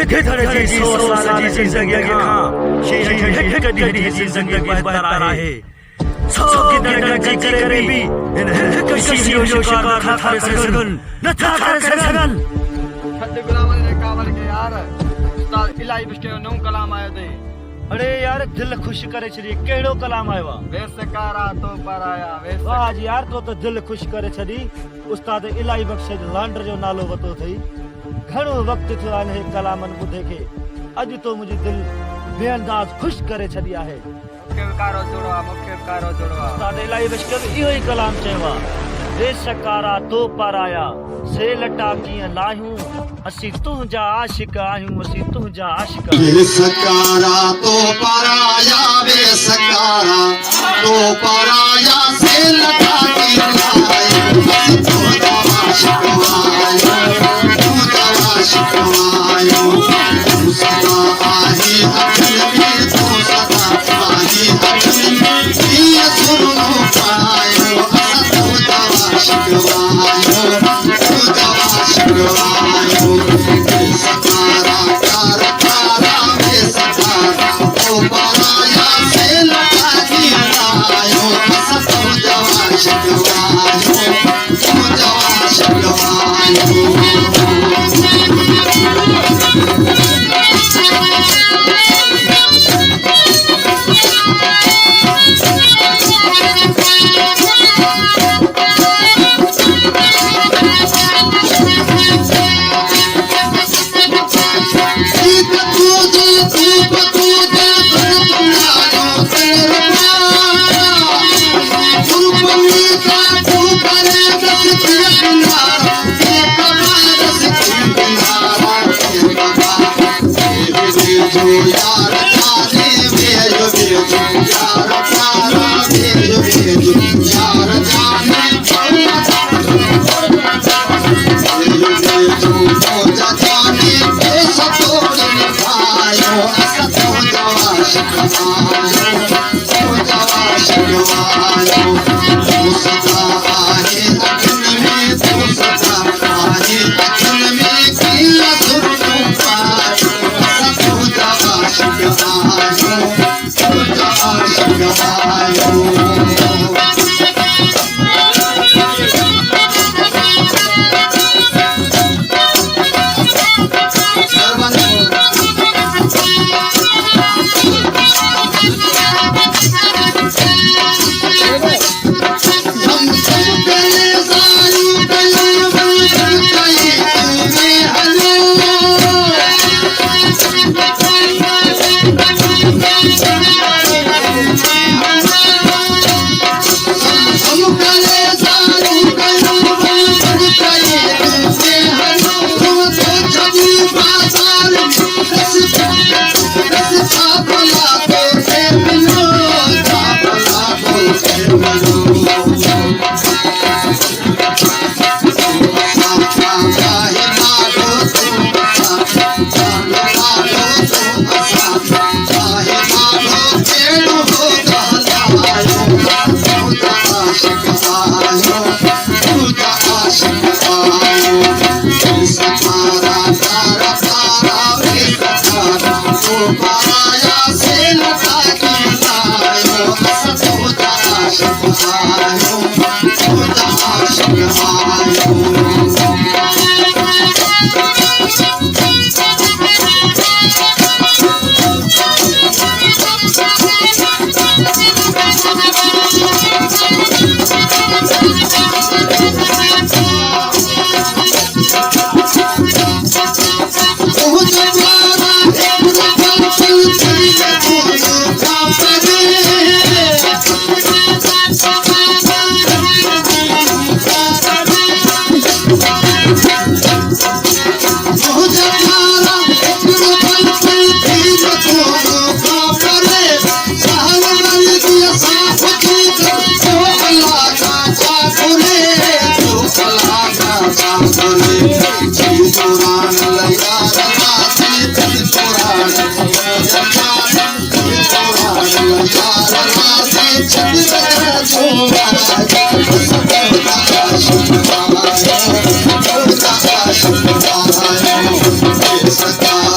धडधडची सोसाराची जिंदगी खां कधी जिंदगी बहतर आहे सौकी दरगजी करेबी इन कशी यो शिकार खातर सगन न थाकर सगन सत्य गुलाम ने कावल के यार उस्ताद इलाही बिस्के नो कलाम आयो दे अरे यार दिल खुश करे छरी केड़ो कलाम आयो बेसकारा तो पर आया वाह जी यार तो दिल खुश करे छरी उस्ताद इलाही बख्श लांडर जो नालो वतो थई घणो वक्त थियो आहे कलामन ॿुधे खे अॼु तो मुंहिंजी दिल बेअंदाज़ खुश करे छॾी आहे मुख्य कारो जोड़वा उस्ताद इलाही बख्श इहो ई कलाम चयो आहे बेसकारा तो पर आया से लटा कीअं लाहियूं असीं तुंहिंजा आशिक आहियूं असीं तुंहिंजा आशिक बेसकारा तो पर आया बेसकारा तो पर आया से लटा कीअं लाहियूं तुंहिंजा आशिक आहियूं तुंहिंजा आशिक आहियूं तूं सदा आहे अखियुनि में तूं सदा आहे अखियुनि में कीअं सुरनो पायो तुंहिंजा आशिक आहियूं तुंहिंजा आशिक आहियूं बेसकारा कारा कारा बेसकारा तो पर आया से लटा कीअं लाहियूं असां तुंहिंजा आशिक आहियूं तुंहिंजा आशिक आहियूं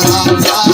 सकारा